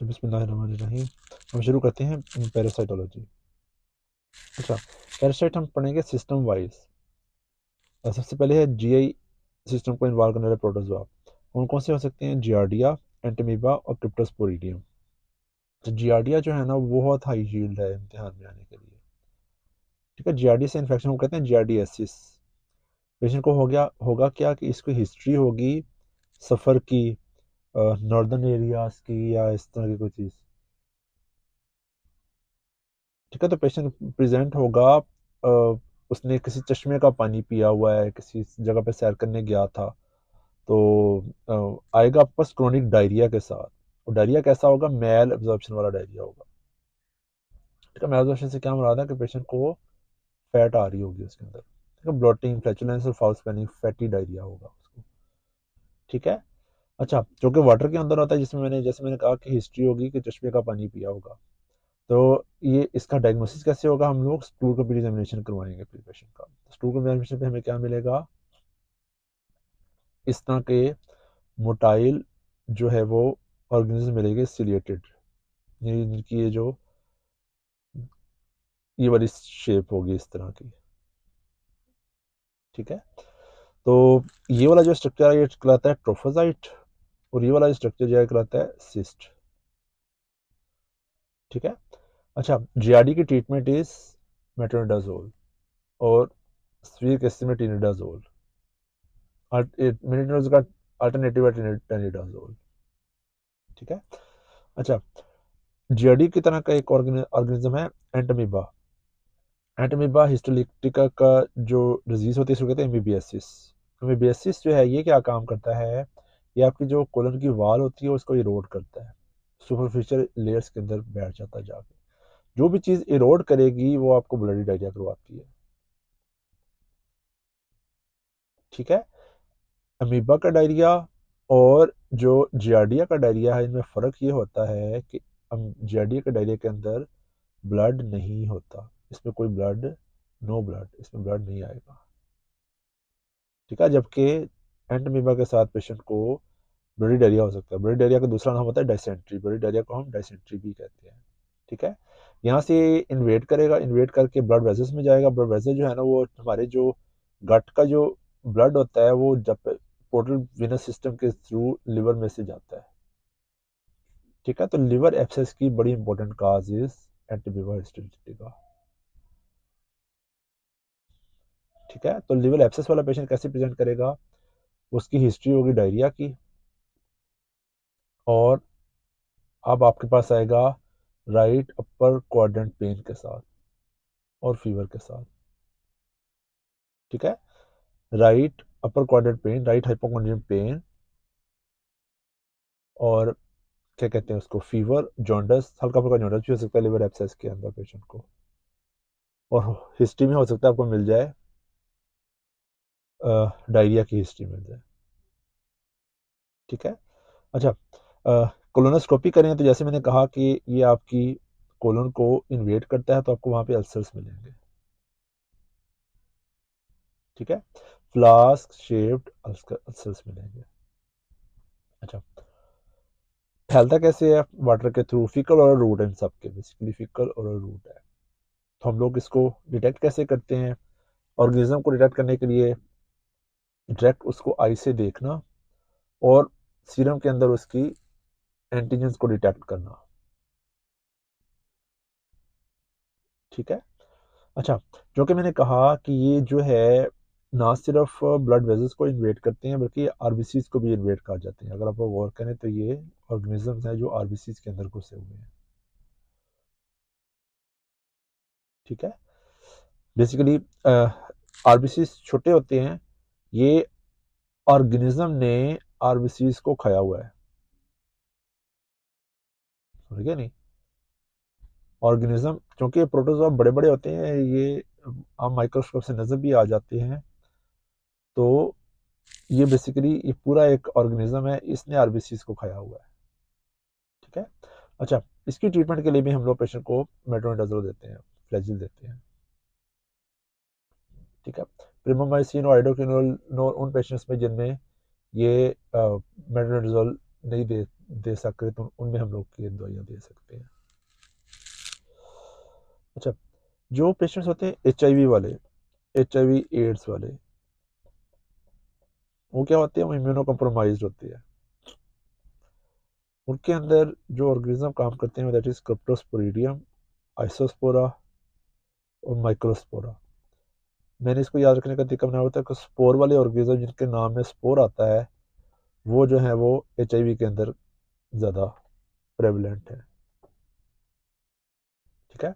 तो बिस्मिल्लाहिर्रहमानिर्रहीम। हम शुरू करते हैं पैरासाइटोलॉजी। अच्छा, पैरासाइट हम पढ़ेंगे सिस्टम वाइज। सबसे पहले है जीआई सिस्टम को इन्वॉल्व करने वाले प्रोटोजोआ। कौन कौन से हो सकते हैं? जियार्डिया, एंटीमीबा और क्रिप्टोस्पोरिडियम। तो जियार्डिया जो है ना वो बहुत हाई यील्ड है इम्तिहान में आने के लिए। ठीक है, जियार्डिया से इन्फेक्शन को कहते हैं जियार्डियासिस। पेशेंट को हो गया होगा क्या कि इसको हिस्ट्री होगी सफ़र की, नॉर्दर्न एरियाज की या इस तरह की कोई चीज़। ठीक है, तो पेशेंट प्रेजेंट होगा, उसने किसी चश्मे का पानी पिया हुआ है, किसी जगह पे सैर करने गया था, तो आएगा आपके पास क्रोनिक डायरिया के साथ। और डायरिया कैसा होगा? मैल एब्जॉर्प्शन वाला डायरिया होगा। ठीक है, मैल एब्जॉर्प्शन से क्या मुराद है कि पेशेंट को फैट आ रही होगी उसके अंदर। ठीक है, ब्लोटिंग, फ्लैचुलेंस और फाउल स्पेलिंग, फैटी डायरिया होगा उसको। ठीक है। अच्छा, जो कि वाटर के अंदर होता है, जिसमें जैसे मैंने कहा कि हिस्ट्री होगी कि चश्मे का पानी पिया होगा। तो ये इसका डायग्नोसिस कैसे होगा? हम लोग स्टूल का एग्जामिनेशन करवाएंगे प्री पेशेंट का। स्टूल का एग्जामिनेशन पे हमें क्या मिलेगा? इस तरह के मोटाइल जो है वो ऑर्गेनिज्म मिलेंगे सिलिएटेड, जिनकी ये वाली शेप होगी इस तरह की। ठीक है, तो ये वाला जो स्ट्रक्चर है ये कहलाता है ट्रोफोजाइट, और ये वाला स्ट्रक्चर जो है कहलाता है सिस्ट। ठीक है। अच्छा, जीआरडी की ट्रीटमेंट इज मेट्रोनिडाजोल और सीवियर केसेस में टिनिडाजोल। मेट्रोनिडाजोल का अल्टरनेटिव है टेनिडाजोल। ठीक है। अच्छा, जीआरडी की तरह का एक ऑर्गेनिज्म है एंटमीबा। एंटमीबा हिस्टोलिटिका का जो डिजीज होती है इसको कहते हैं एमीबियासिस। एमीबियासिस जो है ये क्या काम करता है? ये आपकी जो कोलन की वाल होती है उसको इरोड करता है, सुपरफिशियल लेयर्स के अंदर बैठ जाता है जाके। जो भी चीज़ इरोड करेगी वो आपको ब्लडी डायरिया करवाती है। ठीक है, अमीबा का डायरिया और जो जियार्डिया का डायरिया है, इनमें फ़र्क ये होता है कि जियार्डिया के डायरिया के अंदर ब्लड नहीं होता, इसमें कोई ब्लड, नो ब्लड, इसमें ब्लड नहीं आएगा। ठीक है, जबकि एंटमीबा के साथ पेशेंट को ब्लडी डायरिया हो सकता है। ब्लडी डायरिया का दूसरा नाम होता है डायसेंट्री। ब्लडी डायरिया को हम डायसेंट्री भी कहते हैं। ठीक है, यहाँ से इन्वेट करेगा, इन्वेट करके ब्लड वेजल्स में जाएगा। ब्लड वेजल जो है ना वो हमारे जो गट का जो ब्लड होता है वो जब पोर्टल वेनस सिस्टम के थ्रू लिवर में से जाता है। ठीक है, तो लिवर एब्सेस की बड़ी इंपॉर्टेंट काज इज एंटीमीबा हिस्टोलिटिका। ठीक है, तो लिवर एब्सेस वाला पेशेंट कैसे प्रेजेंट करेगा? उसकी हिस्ट्री होगी डायरिया की, और अब आपके पास आएगा राइट अपर क्वाड्रेंट पेन के साथ और फीवर के साथ। ठीक है, right upper quadrant pain, right hypochondrium pain, और क्या कहते हैं उसको, फीवर, जॉन्डस, हल्का फुल्का जॉन्डस भी हो सकता है लिवर एब्सेस के अंदर पेशेंट को। और हिस्ट्री में हो सकता है आपको मिल जाए, डायरिया की हिस्ट्री मिल जाए। ठीक है। अच्छा, कोलोनोस्कोपी करें तो जैसे मैंने कहा कि ये आपकी कोलन को इन्वेट करता है, तो आपको वहां पे अल्सर्स मिलेंगे। ठीक है, फ्लास्क शेप्ड अल्सर्स मिलेंगे। अच्छा, फैलता कैसे है? वाटर के थ्रू। फीकल और रूट है इन सबके, बेसिकली फीकल और रूट है। तो हम लोग इसको डिटेक्ट कैसे करते हैं? ऑर्गेनिज्म को डिटेक्ट करने के लिए डायरेक्ट उसको आई से देखना और सीरम के अंदर उसकी एंटीजन्स को डिटेक्ट करना। ठीक है। अच्छा, जो कि मैंने कहा कि ये जो है ना सिर्फ ब्लड वेजल्स को इन्वेट करते हैं बल्कि आरबीसीज को भी इन्वेट कर जाते हैं। अगर आप लोग गौर करें तो ये ऑर्गेनिजम्स हैं जो आरबीसीज के अंदर घुसे हुए हैं। ठीक है, बेसिकली आरबीसीज छोटे होते हैं, ये ऑर्गेनिज्म ने आरबीसीज को खाया हुआ है। समझ गया नहीं? ऑर्गेनिज्म, क्योंकि प्रोटोजोआ बड़े बड़े होते हैं, ये आप माइक्रोस्कोप से नजर भी आ जाते हैं। तो ये बेसिकली ये पूरा एक ऑर्गेनिज्म है, इसने आरबीसीज को खाया हुआ है। ठीक है। अच्छा, इसकी ट्रीटमेंट के लिए भी हम लोग पेशेंट को मेट्रोनिडाजोल देते हैं, फ्लैजिल देते हैं। ठीक है, प्रिमोमाइसिन और आइडोक्विनोल उन पेशेंट्स में जिनमें ये मेट्रोनिडाजोल नहीं दे सकते तो उनमें हम लोग ये दवाइयाँ दे सकते हैं। अच्छा, जो पेशेंट्स होते हैं HIV वाले, HIV एड्स वाले, वो क्या होते हैं, वो इम्यूनो कम्प्रोमाइज होते हैं। उनके अंदर जो ऑर्गेनिज्म काम करते हैं दैट इज क्रिप्टोस्पोरिडियम, आइसोस्पोरा और माइक्रोस्पोरा। मैंने इसको याद रखने का तरीका बनाया होता है कि स्पोर वाले ऑर्गेनिज्म जिनके नाम में स्पोर आता है वो जो है वो HIV के अंदर ज़्यादा प्रेवलेंट है। ठीक है,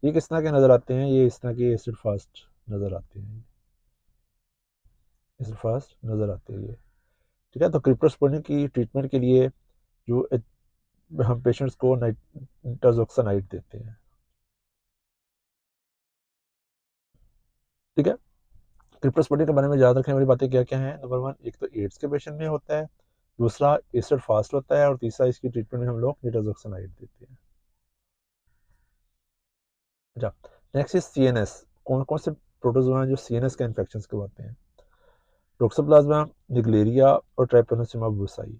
ये किस तरह के नज़र आते हैं, ये इस तरह के एसिड फास्ट नज़र आते हैं, एसिड फास्ट नज़र आते हैं ये। ठीक है, तो क्रिप्टोस्पोरिडियम की ट्रीटमेंट के लिए जो हम पेशेंट्स को नाइट्रोक्सानाइड देते हैं। ठीक है, क्रिप्टोस्पोरिडियम के बारे में याद रखने वाली बातें क्या क्या हैं। नंबर 1, एक तो एड्स के पेशेंट में होता है, दूसरा एसिड फास्ट होता है, और तीसरा इसकी ट्रीटमेंट में हम लोग नाइट्रोक्सानाइड देते हैं। अच्छा, नेक्स्ट इज CNS। कौन कौन से प्रोटोजोआ हैं जो CNS का इन्फेक्शन करवाते हैं? टोक्सोप्लाज्मा, निगलेरिया और ट्राइपैनोसोमा ब्रूसाई।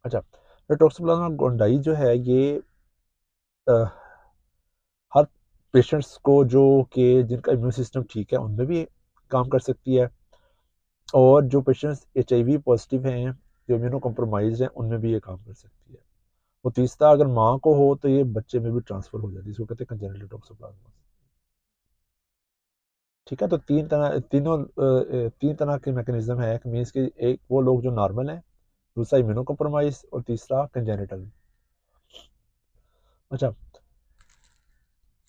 अच्छा, तो टोक्सोप्लाज्मा गोंडाई जो है ये आ, हर पेशेंट्स को जो कि जिनका इम्यून सिस्टम ठीक है उनमें भी काम कर सकती है, और जो पेशेंट्स HIV पॉजिटिव हैं, जो इम्यूनो कम्प्रोमाइज हैं, उनमें भी ये काम कर सकती है। वो तीसरा, अगर माँ को हो तो ये बच्चे में भी ट्रांसफर हो जाती है, इसको कहते हैं कंजेनिटल टोक्सोप्लाज्मा। ठीक है, तो तीन तरह के मैकेनिज्म है, मीन्स कि एक वो लोग जो नॉर्मल हैं, दूसरा इम्यूनो कम्प्रोमाइज, और तीसरा कंजेनिटल। अच्छा,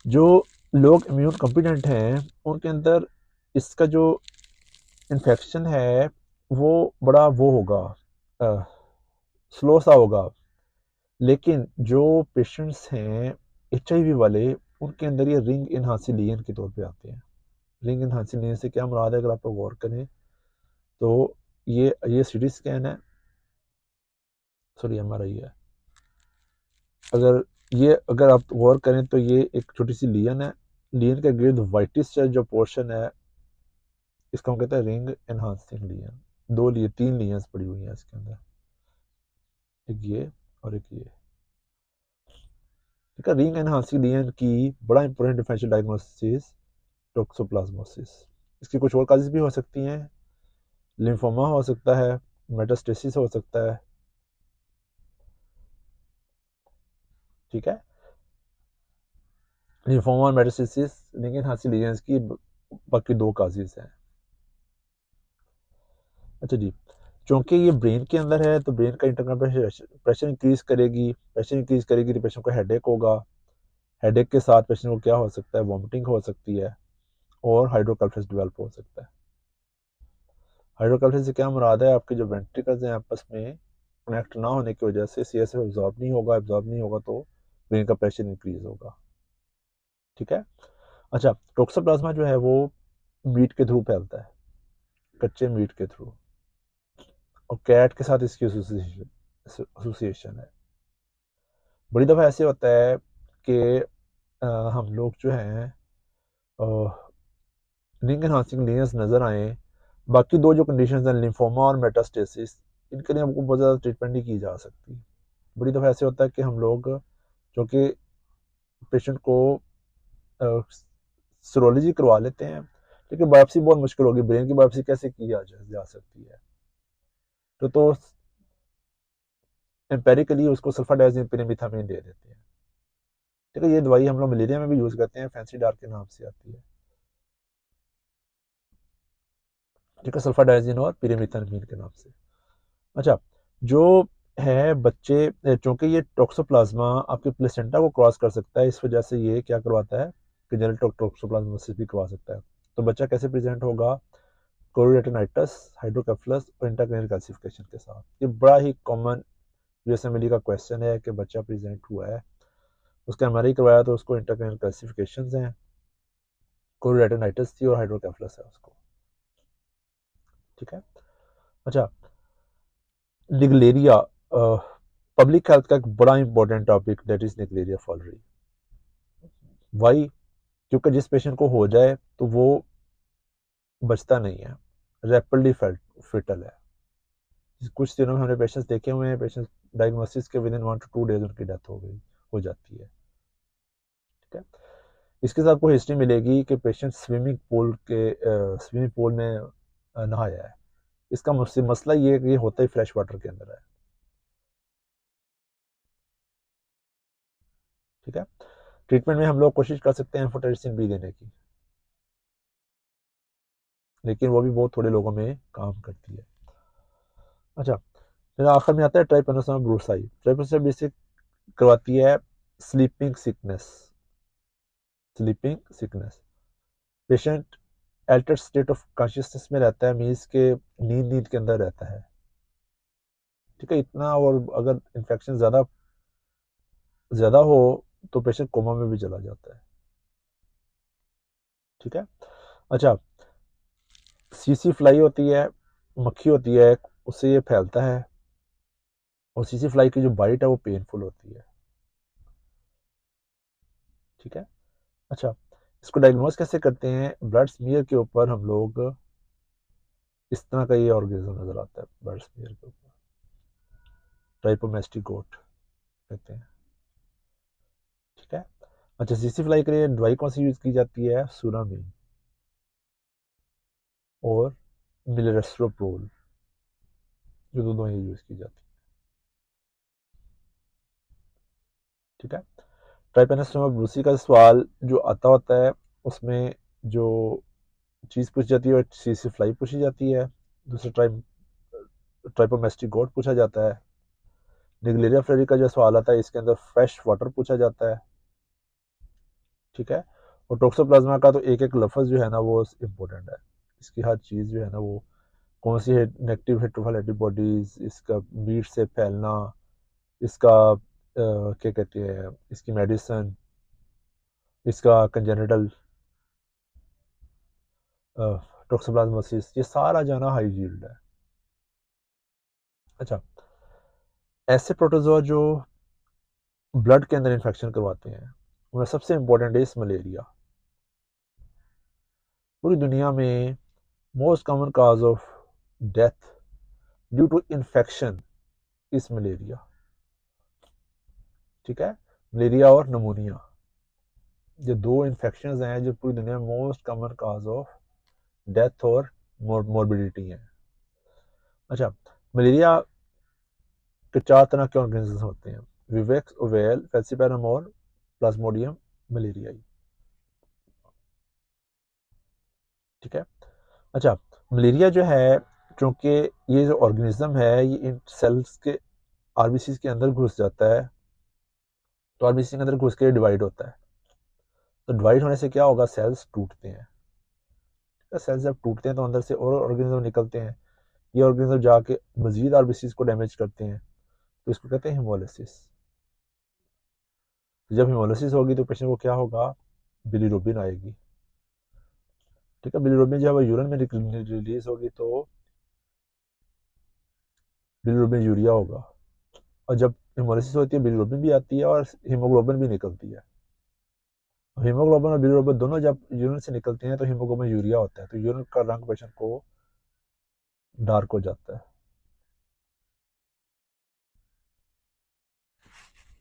जो लोग इम्यून कॉम्पिटेंट हैं उनके अंदर इसका जो इन्फेक्शन है वो बड़ा वो होगा, स्लो सा होगा, लेकिन जो पेशेंट्स हैं HIV वाले, उनके अंदर ये रिंग इनहांसिलियन के तौर पे आते हैं। रिंग इनहांसिलियन से क्या मुराद है, अगर आप गौर करें तो ये CT स्कैन है, सॉरी MRI है। अगर आप गौर करें तो ये एक छोटी सी लियन है, लियन के गिर्द वाइटिस जो पोर्शन है इसका हम कहते हैं रिंग एनहांसिंग लियन। तीन लियंस पड़ी हुई हैं इसके अंदर, एक ये और एक ये। ठीक है, रिंग एनहांसिंग लियन की बड़ा इंपॉर्टेंट डिफरेंशियल डायग्नोसिस टोक्सोप्लाज्मोसिस। इसकी कुछ और काजेज भी हो सकती हैं, लिम्फोमा हो सकता है, मेटास्टेसिस हो सकता है। ठीक है, लिम्फोमा और मेटास्टेसिस रिंग एनहांसिंग लियंस की बाकी दो काजेज हैं। अच्छा जी, चूंकि ये ब्रेन के अंदर है तो ब्रेन का इंटरनल प्रेशर इंक्रीज करेगी, तो पेशेंट को हेडेक होगा, हेडेक के साथ पेशेंट को क्या हो सकता है, वॉमिटिंग हो सकती है, और हाइड्रोकल्फस डेवलप हो सकता है। हाइड्रोकल्फस से क्या मुराद है, आपके जो वेंट्रिकल्स हैं आपस में कनेक्ट ना होने की वजह से CSF एब्जॉर्ब नहीं होगा तो ब्रेन का प्रेशर इंक्रीज होगा। ठीक है, अच्छा, टोक्सोप्लाज्मा जो है वो मीट के थ्रू फैलता है, कच्चे मीट के थ्रू, और कैट के साथ इसकी एसोसिएशन है। बड़ी दफ़ा ऐसे होता है कि हम लोग जो हैं रिंग एनहांसिंग लेयर्स नज़र आए, बाकी दो जो कंडीशंस हैं लिम्फोमा और मेटास्टेसिस, इनके लिए हमको बहुत ज़्यादा ट्रीटमेंट नहीं की जा सकती। बड़ी दफ़ा ऐसे होता है कि हम लोग जो कि पेशेंट को सीरोलॉजी करवा लेते हैं, लेकिन बायोप्सी बहुत मुश्किल होगी, ब्रेन की बायोप्सी कैसे की जा सकती है, तो एम्पेरिकली उसको सल्फाडाइजिन पिरिमिथामिन दे देते हैं। ठीक है, ये दवाई हम लोग मलेरिया में भी यूज़ करते हैं, फैंसी डार के नाम से आती है। ठीक है, सल्फाडाइजिन और पिरिमिथामिन के नाम से। अच्छा, जो है बच्चे, चूंकि ये टोक्सोप्लाज्मा आपके प्लेसेंटा को क्रॉस कर सकता है, इस वजह से ये क्या करवाता है, कंजेनिटल टोक्सोप्लाज्मोसिस भी करवा सकता है। तो बच्चा कैसे प्रेजेंट होगा, कोरियोरेटिनाइटिस, हाइड्रोकेफलस और इंट्राक्रैनियल कैल्सिफिकेशन के साथ। ये बड़ा ही कॉमन USMLE का क्वेश्चन है कि बच्चा प्रेजेंट हुआ है, उसका MRI करवाया तो उसको इंट्राक्रैनियल कैल्सिफिकेशन हैं, कोरियोरेटिनाइटिस थी और हाइड्रोकेफलस है उसको। ठीक है, अच्छा, निगलेरिया, पब्लिक हेल्थ का एक बड़ा important topic, that is Naegleria fowleri. Why? क्योंकि जिस पेशेंट को हो जाए तो वो बचता नहीं है, रैपिडली फेटल है। कुछ दिनों में हमने पेशेंट्स देखे हुए हैं, पेशेंट्स डायग्नोसिस के विद इन 1 to 2 डेज उनकी डेथ हो जाती है। ठीक है, इसके साथ आपको हिस्ट्री मिलेगी कि पेशेंट स्विमिंग पूल में नहाया है। इसका मसला ये है कि ये होता ही फ्रेश वाटर के अंदर है। ठीक है, ट्रीटमेंट में हम लोग कोशिश कर सकते हैं एम्फोटेरिसिन बी देने की, लेकिन वो भी बहुत थोड़े लोगों में काम करती है। अच्छा, फिर आखिर में आता है ट्राइपेनोसोमा ब्रूसाई। ट्राइपेनोसोमा बेसिक करवाती है sleeping sickness. Patient Altered state of consciousness में रहता है, मीन्स के नींद के अंदर रहता है। ठीक है, इतना, और अगर इन्फेक्शन ज़्यादा हो तो पेशेंट कोमा में भी चला जाता है। ठीक है, अच्छा, सीसी फ्लाई होती है, मक्खी होती है, उससे ये फैलता है, और सीसी फ्लाई की जो बाइट है वो पेनफुल होती है। ठीक है, अच्छा, इसको डायग्नोज कैसे करते हैं? ब्लड स्मीयर के ऊपर हम लोग इस तरह का ये ऑर्गेनिज्म नजर आता है, ब्लड स्मीयर के ऊपर ट्राइपोमेस्टिक गोट कहते हैं। ठीक है, अच्छा, सीसी फ्लाई के लिए दवाई कौन सी यूज की जाती है? सुरामीन और मिलरेस्ट्रोप्रोल, जो दोनों ही यूज की जाती है। ठीक है, ट्राइपेनोसोमा ब्रूसी का सवाल जो आता होता है, उसमें जो चीज़ पूछी जाती है, और सीसी फ्लाई पूछी जाती है, दूसरा ट्राइपोमेस्टिक गोट पूछा जाता है। निगलेरिया फ्लेरी का जो सवाल आता है, इसके अंदर फ्रेश वाटर पूछा जाता है। ठीक है, और टोक्सोप्लाज्मा का तो एक एक लफ्ज़ जो है ना वो इम्पोर्टेंट है। इसकी हर चीज़ जो है ना वो कौन सी है, नेगेटिव हेट्रोफाइल एंटीबॉडीज, इसका मीट से फैलना, इसका क्या कहते हैं, इसकी मेडिसिन, इसका कंजेनिटल टोक्सोप्लाज्मोसिस, ये सारा जाना हाई यील्ड है। अच्छा, ऐसे प्रोटोजोआ जो ब्लड के अंदर इन्फेक्शन करवाते हैं, उनमें सबसे इंपॉर्टेंट है मलेरिया। पूरी दुनिया में most common cause of death due to infection इस मलेरिया। ठीक है, मलेरिया और नमोनिया, ये दो इन्फेक्शन हैं जो पूरी दुनिया में most common cause of death और मोर्बिडिटी है। अच्छा, मलेरिया के 4 तरह के ऑर्गेनिज्म होते हैं: विवेक्स, ओवेल, फेल्सिपेरम और प्लाज्मोडियम मलेरियाई। ठीक है, अच्छा, मलेरिया जो है, चूंकि ये जो ऑर्गेनिज्म है ये इन सेल्स के आरबीसी के अंदर घुस जाता है, तो आरबीसी के अंदर घुस के डिवाइड होता है। तो डिवाइड होने से क्या होगा? सेल्स टूटते हैं। सेल्स जब टूटते हैं तो अंदर से और ऑर्गेनिज्म निकलते हैं, ये ऑर्गेनिज्म जाके मजीद आरबीसी को डैमेज करते हैं, तो इसको कहते हैं हिमोलिसिस। जब हिमोलिसिस होगी तो पेशेंट को क्या होगा? बिलीरुबिन आएगी। ठीक है, बिलीरुबिन जब यूरिन में रिलीज होगी तो बिलीरुबिन यूरिया होगा, और जब हेमोलिसिस होती है बिलीरुबिन भी आती है और हीमोग्लोबिन भी निकलती है। हीमोग्लोबिन और बिलीरुबिन दोनों जब यूरिन से निकलते हैं तो हीमोग्लोबिन यूरिया होता है, तो यूरिन का रंग पेशेंट को डार्क हो जाता है।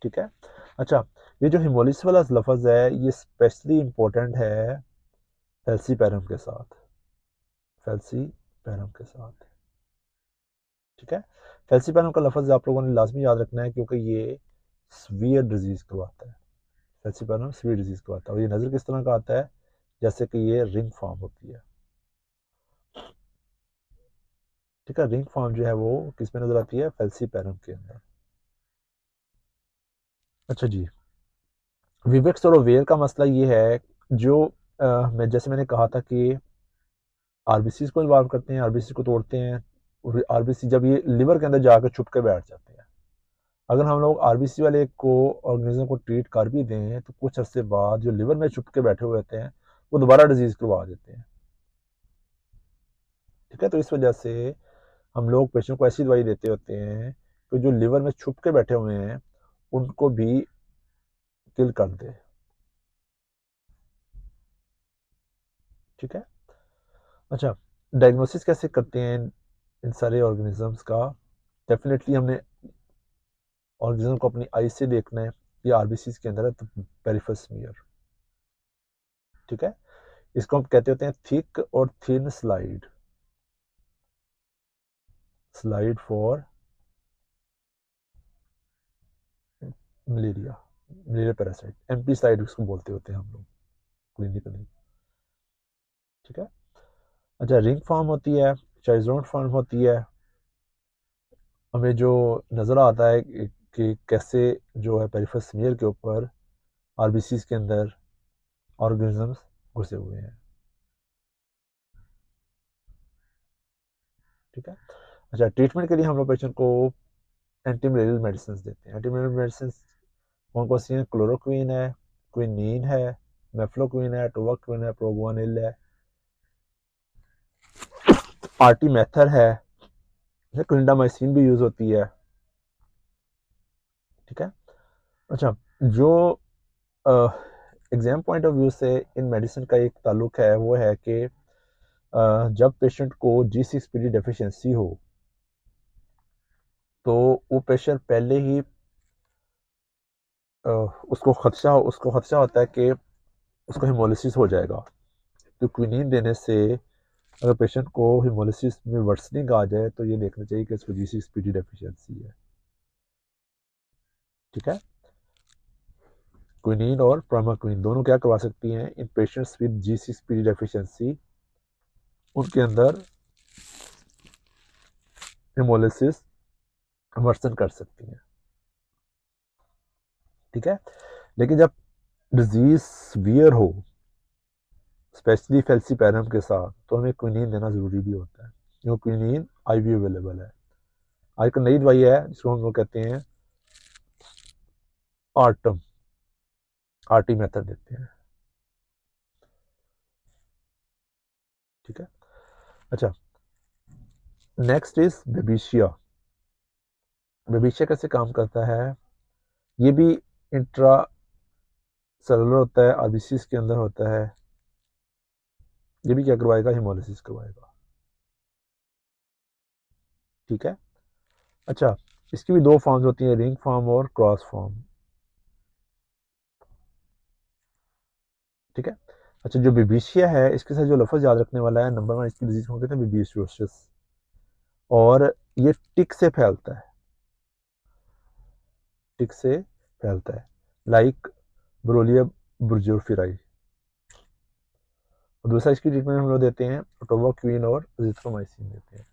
ठीक है, अच्छा, ये जो हिमोलिसिस वाला लफज है ये स्पेशली इंपॉर्टेंट है फेल्सीपेरम के साथ, फेल्सीपेरम के साथ। ठीक है, फेल्सीपेरम का लफज आप लोगों ने लाजमी याद रखना है, क्योंकि ये सीवियर डिजीज करवाता है। फेल्सीपेरम सीवियर डिजीज करवाता है, और ये नज़र किस तरह का आता है? जैसे कि ये रिंग फॉर्म होती है। ठीक है, रिंग फॉर्म जो है वो किस में नजर आती है? फेल्सीपेरम के अंदर। अच्छा जी, विवेक्स और ओवेल का मसला ये है, जो मैं जैसे मैंने कहा था कि आरबीसी को इन्वॉल्व करते हैं, आरबीसी को तोड़ते हैं, और आरबीसी जब ये लिवर के अंदर जाकर छुप के बैठ जाते हैं। अगर हम लोग आरबीसी वाले को ऑर्गेनिज्म को ट्रीट कर भी दें तो कुछ अर्से बाद जो लिवर में छुप के बैठे हुए होते हैं वो दोबारा डिजीज करवा देते हैं। ठीक है, तो इस वजह से हम लोग पेशेंट को ऐसी दवाई देते होते हैं कि जो लिवर में छुप के बैठे हुए हैं उनको भी किल कर दे। ठीक है, अच्छा, डायग्नोसिस कैसे करते हैं इन सारे ऑर्गेनिजम्स का? डेफिनेटली हमने ऑर्गेनिज्म को अपनी आई से देखना है, ये आरबीसी के अंदर है, तो पेरिफेरल स्मीयर। ठीक है, इसको हम कहते होते हैं थिक और thin slide, slide for malaria, malaria parasite, MP slide इसको बोलते होते हैं हम लोग क्लिनिकली। ठीक है, अच्छा रिंग फॉर्म होती है, चाइजोन फॉर्म होती है। हमें जो नज़र आता है कि कैसे जो है पेरिफेरल स्मीयर के ऊपर आरबीसी के अंदर ऑर्गेनिजम्स घुसे हुए हैं। ठीक है, अच्छा ट्रीटमेंट के लिए हम लोग पेशेंट को एंटी मलेरियल मेडिसिन देते हैं। एंटी मलेरियल मेडिसिन कौन कौन सी हैं? क्लोरोक्वीन है, क्विनीन है, मेफ्लोक्विन है, टोवाक्विन है, प्रोगुआनिल है, आर्टीमेथर है, क्लिंडामाइसिन भी यूज होती है। ठीक है, अच्छा जो एग्जाम पॉइंट ऑफ व्यू से इन मेडिसिन का एक ताल्लुक है, वो है कि जब पेशेंट को G6PD डेफिशिएंसी हो तो वो पेशेंट पहले ही उसको खदशा होता है कि उसको हेमोलिसिस हो जाएगा। तो क्विनीन देने से अगर पेशेंट को हेमोलिसिस में वर्सनिंग आ जाए तो ये देखना चाहिए कि इसको G6PD डेफिशिएंसी है। ठीक है, क्विनीन और प्रामाक्विन दोनों क्या करवा सकती हैं इन पेशेंट्स विद G6PD डेफिशिएंसी, उनके अंदर हेमोलिसिस वर्सन कर सकती हैं। ठीक है, लेकिन जब डिजीज सीवियर हो, स्पेशली फेल्सीपैरम के साथ, तो हमें क्विनीन देना ज़रूरी भी होता है, क्योंकि क्विनीन आईवी अवेलेबल है। आजकल नई दवाई है जिसको हम लोग कहते हैं आर्टम, आरटी मेथड देते हैं। ठीक है, अच्छा नेक्स्ट इज बेबिशिया। बेबिशिया कैसे काम करता है? ये भी इंट्रा सेलुलर होता है, आरबीसीज के अंदर होता है। ये भी क्या करवाएगा? हेमोलिसिस करवाएगा। ठीक है, अच्छा इसकी भी दो फॉर्म्स होती हैं, रिंग फॉर्म और क्रॉस फॉर्म। ठीक है, अच्छा जो बेबिशिया है इसके साथ जो लफ्ज़ याद रखने वाला है, नंबर 1 इसकी डिजीज को कहते हैं बेबिशियोसिस, और ये टिक से फैलता है, टिक से फैलता है, लाइक ब्रोलिया बुर्जोफिराई। और दूसरा इसकी ट्रीटमेंट हम लोग देते हैं टोवाक्विन और अजिथ्रोमाइसिन देते हैं।